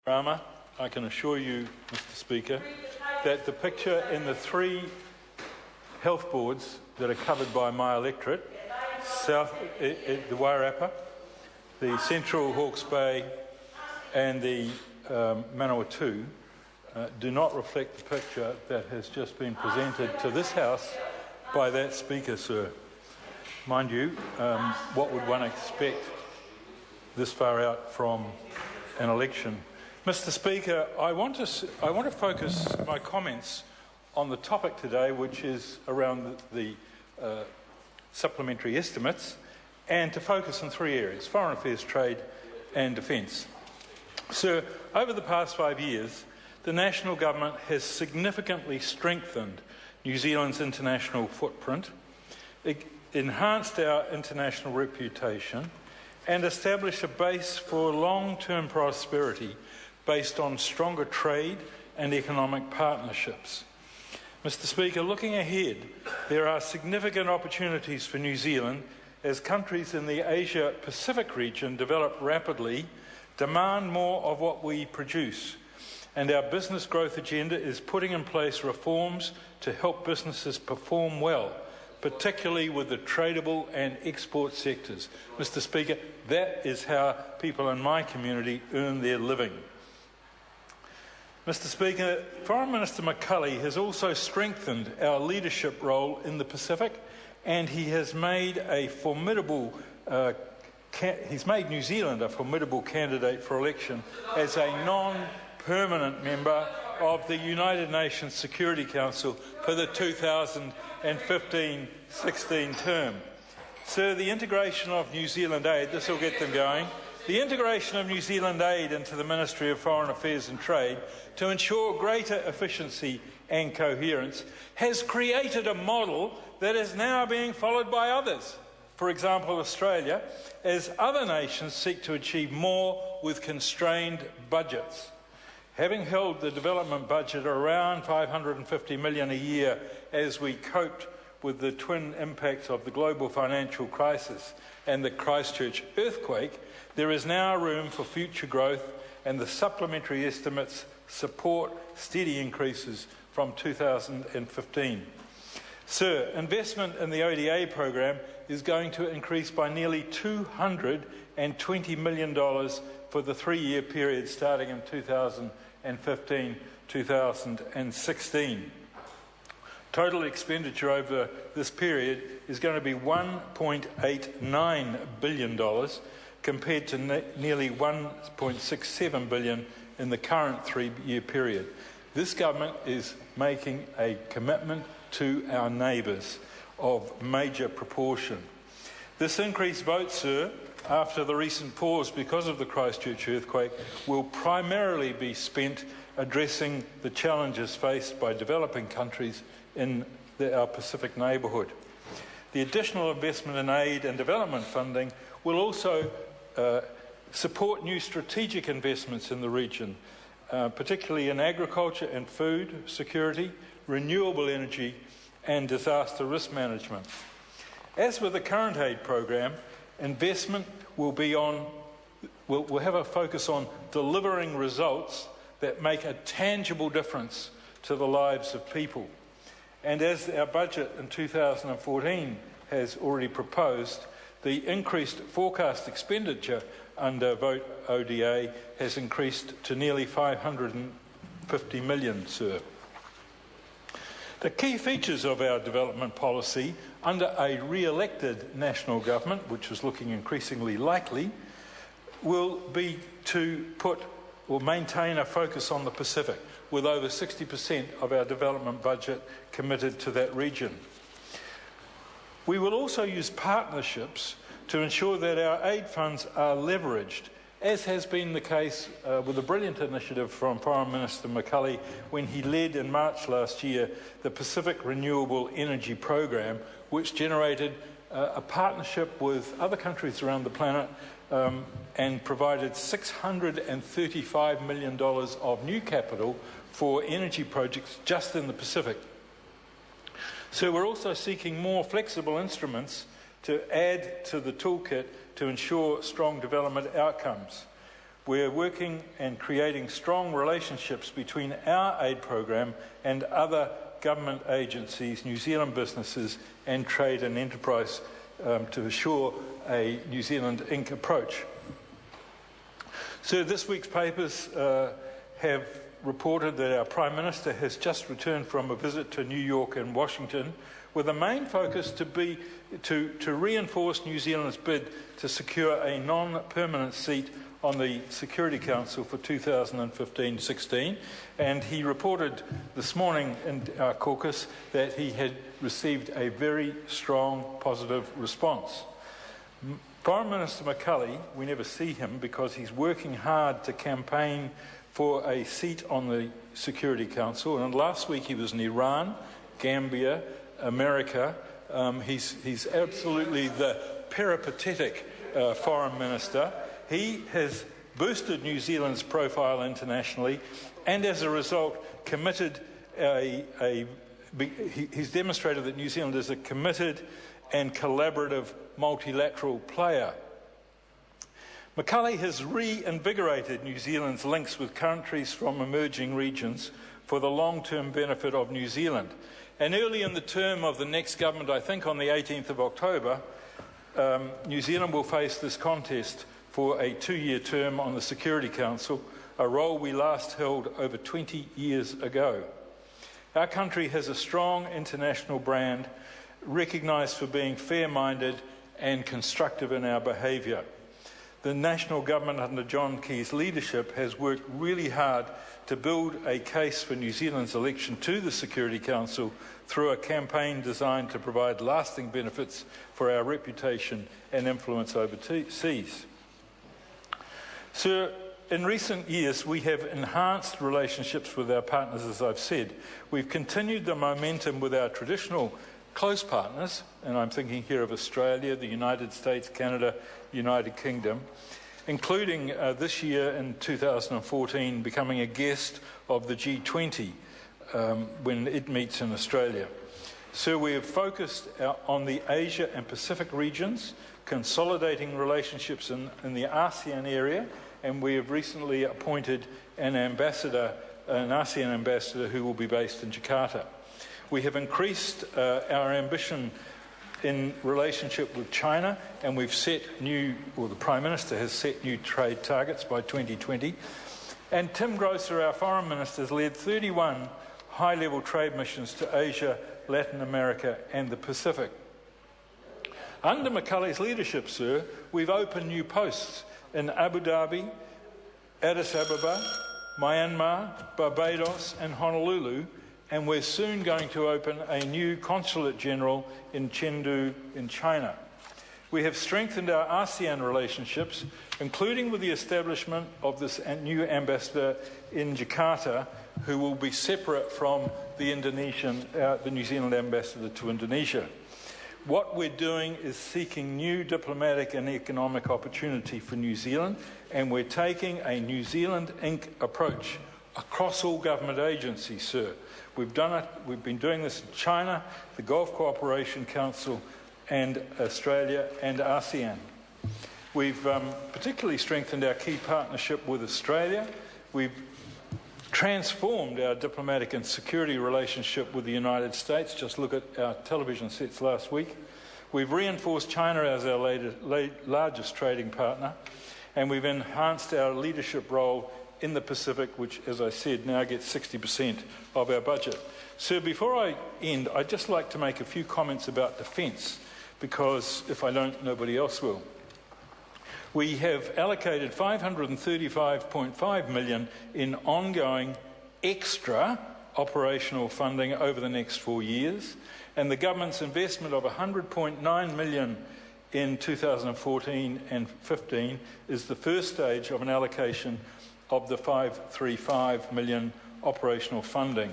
Rama, I can assure you, Mr. Speaker, that the picture in the three health boards that are covered by my electorate, the Wairarapa, the Central Hawke's Bay and the Manawatu, do not reflect the picture that has just been presented to this House by that Speaker, sir. Mind you, what would one expect this far out from an election? Mr. Speaker, I want to focus my comments on the topic today, which is around the supplementary estimates, and to focus on three areas: foreign affairs, trade and defence. Sir, over the past 5 years, the national government has significantly strengthened New Zealand's international footprint, enhanced our international reputation, and established a base for long-term prosperity based on stronger trade and economic partnerships. Mr. Speaker, looking ahead, there are significant opportunities for New Zealand as countries in the Asia-Pacific region develop rapidly, demand more of what we produce, and our business growth agenda is putting in place reforms to help businesses perform well, particularly with the tradable and export sectors. Mr. Speaker, that is how people in my community earn their living. Mr. Speaker, Foreign Minister McCulley has also strengthened our leadership role in the Pacific, and he has made New Zealand a formidable candidate for election as a non-permanent member of the United Nations Security Council for the 2015-16 term. Sir, the integration of New Zealand aid, this will get them going, the integration of New Zealand aid into the Ministry of Foreign Affairs and Trade to ensure greater efficiency and coherence has created a model that is now being followed by others. For example, Australia, as other nations seek to achieve more with constrained budgets. Having held the development budget around $550 million a year as we coped with the twin impacts of the global financial crisis and the Christchurch earthquake, there is now room for future growth, and the supplementary estimates support steady increases from 2015. Sir, investment in the ODA program is going to increase by nearly $220 million for the 3-year period starting in 2015-2016. Total expenditure over this period is going to be $1.89 billion compared to nearly $1.67 billion in the current 3-year period. This government is making a commitment to our neighbours of major proportion. This increased vote, sir, after the recent pause because of the Christchurch earthquake, will primarily be spent addressing the challenges faced by developing countries in our Pacific neighbourhood. The additional investment in aid and development funding will also support new strategic investments in the region, particularly in agriculture and food security, renewable energy and disaster risk management. As with the current aid program, investment will have a focus on delivering results that make a tangible difference to the lives of people. And as our budget in 2014 has already proposed, the increased forecast expenditure under Vote ODA has increased to nearly $550 million, sir. The key features of our development policy under a re-elected national government, which is looking increasingly likely, will be to put or maintain a focus on the Pacific, with over 60% of our development budget committed to that region. We will also use partnerships to ensure that our aid funds are leveraged, as has been the case with a brilliant initiative from Foreign Minister McCulley when he led in March last year the Pacific Renewable Energy Program, which generated a partnership with other countries around the planet and provided $635 million of new capital for energy projects just in the Pacific. So we're also seeking more flexible instruments to add to the toolkit to ensure strong development outcomes. We're working and creating strong relationships between our aid program and other government agencies, New Zealand businesses and trade and enterprise to assure a New Zealand Inc. approach. So this week's papers have reported that our Prime Minister has just returned from a visit to New York and Washington, with the main focus to be to reinforce New Zealand's bid to secure a non-permanent seat on the Security Council for 2015-16, and he reported this morning in our caucus that he had received a very strong positive response. Foreign Minister McCulley, we never see him because he's working hard to campaign for a seat on the Security Council, and last week he was in Iran, Gambia, America. He's absolutely the peripatetic foreign minister. He has boosted New Zealand's profile internationally, and as a result committed he's demonstrated that New Zealand is a committed and collaborative multilateral player. McCulley has reinvigorated New Zealand's links with countries from emerging regions for the long-term benefit of New Zealand. And early in the term of the next government, I think on the 18th of October, New Zealand will face this contest for a 2-year term on the Security Council, a role we last held over 20 years ago. Our country has a strong international brand, recognised for being fair-minded and constructive in our behaviour. The national government under John Key's leadership has worked really hard to build a case for New Zealand's election to the Security Council through a campaign designed to provide lasting benefits for our reputation and influence overseas. Sir, in recent years we have enhanced relationships with our partners, as I've said. We've continued the momentum with our traditional close partners, and I'm thinking here of Australia, the United States, Canada, United Kingdom, including this year in 2014 becoming a guest of the G20 when it meets in Australia. So we have focused on the Asia and Pacific regions, consolidating relationships in the ASEAN area, and we have recently appointed an ASEAN ambassador who will be based in Jakarta. We have increased our ambition in relationship with China, and we've set the Prime Minister has set new trade targets by 2020. And Tim Grosser, our Foreign Minister, has led 31 high-level trade missions to Asia, Latin America and the Pacific. Under McCulley's leadership, sir, we've opened new posts in Abu Dhabi, Addis Ababa, Myanmar, Barbados and Honolulu, and we're soon going to open a new Consulate General in Chengdu in China. We have strengthened our ASEAN relationships, including with the establishment of this new ambassador in Jakarta, who will be separate from the New Zealand ambassador to Indonesia. What we're doing is seeking new diplomatic and economic opportunity for New Zealand, and we're taking a New Zealand Inc. approach across all government agencies, sir. We've done it. We've been doing this in China, the Gulf Cooperation Council, and Australia and ASEAN. We've particularly strengthened our key partnership with Australia. We've transformed our diplomatic and security relationship with the United States. Just look at our television sets last week. We've reinforced China as our largest trading partner, and we've enhanced our leadership role in the Pacific, which, as I said, now gets 60% of our budget. So before I end, I'd just like to make a few comments about defence, because if I don't, nobody else will. We have allocated $535.5 million in ongoing extra operational funding over the next 4 years, and the government's investment of $100.9 million in 2014 and 15 is the first stage of an allocation of the $535 million operational funding.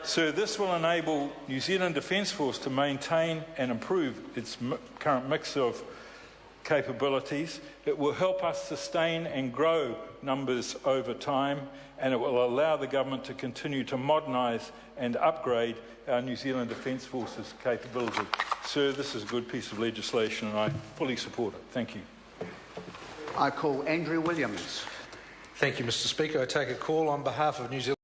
So this will enable New Zealand Defence Force to maintain and improve its current mix of capabilities. It will help us sustain and grow numbers over time, and it will allow the government to continue to modernise and upgrade our New Zealand Defence Force's capability. Sir, this is a good piece of legislation and I fully support it. Thank you. I call Andrew Williams. Thank you, Mr Speaker. I take a call on behalf of New Zealand.